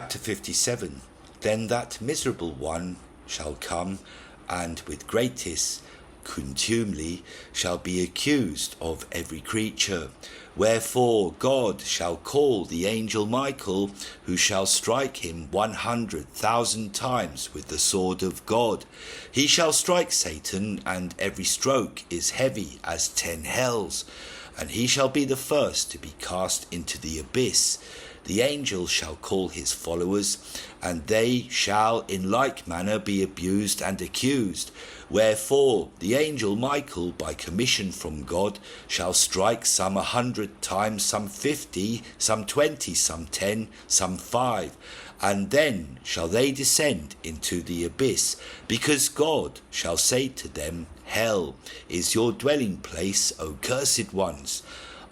Chapter 57. Then that miserable one shall come, and with greatest contumely shall be accused of every creature. Wherefore God shall call the angel Michael, who shall strike him 100,000 times with the sword of God. He shall strike Satan, and every stroke is heavy as 10 hells. And he shall be the first to be cast into the abyss. The angel shall call his followers, and they shall in like manner be abused and accused. Wherefore the angel Michael, by commission from God, shall strike some 100 times, some 50, some 20, some 10, some 5. And then shall they descend into the abyss, because God shall say to them, Hell is your dwelling place, O cursed ones.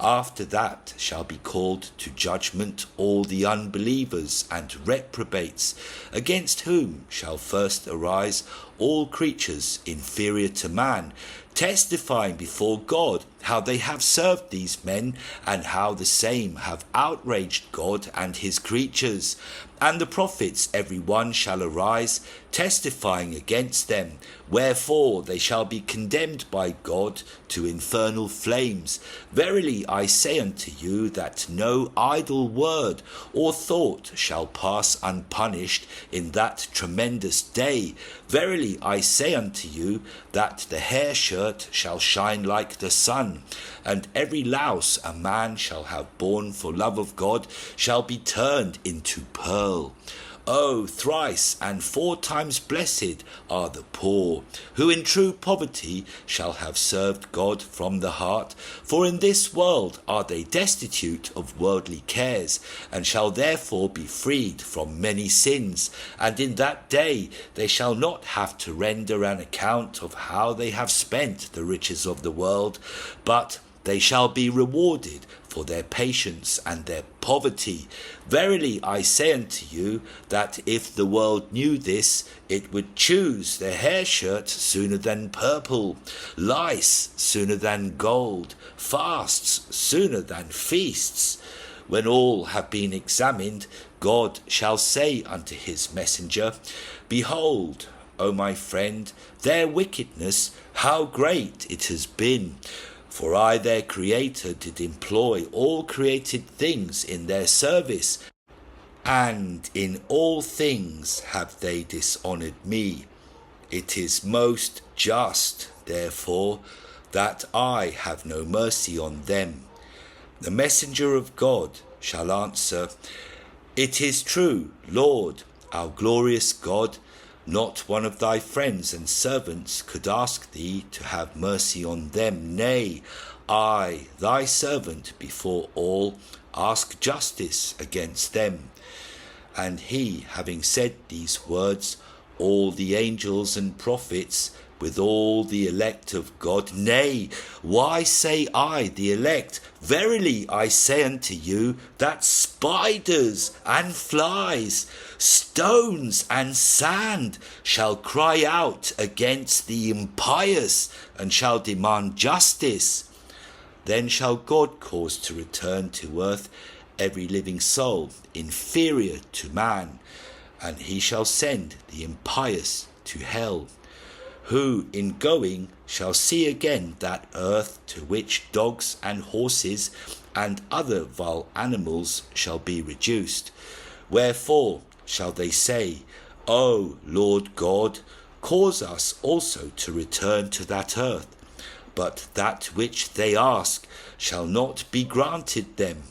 After that shall be called to judgment all the unbelievers and reprobates, against whom shall first arise all creatures inferior to man, testifying before God how they have served these men, and how the same have outraged God and his creatures. And the prophets every one shall arise, testifying against them. Wherefore they shall be condemned by God to infernal flames. Verily I say unto you that no idle word or thought shall pass unpunished in that tremendous day. Verily I say unto you that the hair shirt shall shine like the sun, and every louse a man shall have borne for love of God shall be turned into pearl. Oh, thrice and 4 times blessed are the poor, who in true poverty shall have served God from the heart. For in this world are they destitute of worldly cares, and shall therefore be freed from many sins. And in that day they shall not have to render an account of how they have spent the riches of the world, but they shall be rewarded for their patience and their poverty. Verily I say unto you that if the world knew this, it would choose the hair shirt sooner than purple, lice sooner than gold, fasts sooner than feasts. When all have been examined, God shall say unto his messenger, Behold, O my friend, their wickedness, how great it has been. For I, their Creator, did employ all created things in their service, and in all things have they dishonoured me. It is most just, therefore, that I have no mercy on them. The messenger of God shall answer, It is true, Lord, our glorious God. Not one of thy friends and servants could ask thee to have mercy on them. Nay, I, thy servant, before all, ask justice against them. And he, having said these words, all the angels and prophets, with all the elect of God, nay, why say I the elect? Verily I say unto you that spiders and flies, stones and sand shall cry out against the impious, and shall demand justice. Then shall God cause to return to earth every living soul inferior to man, and he shall send the impious to hell, who in going shall see again that earth to which dogs and horses and other vile animals shall be reduced. Wherefore shall they say, O Lord God, cause us also to return to that earth. But that which they ask shall not be granted them.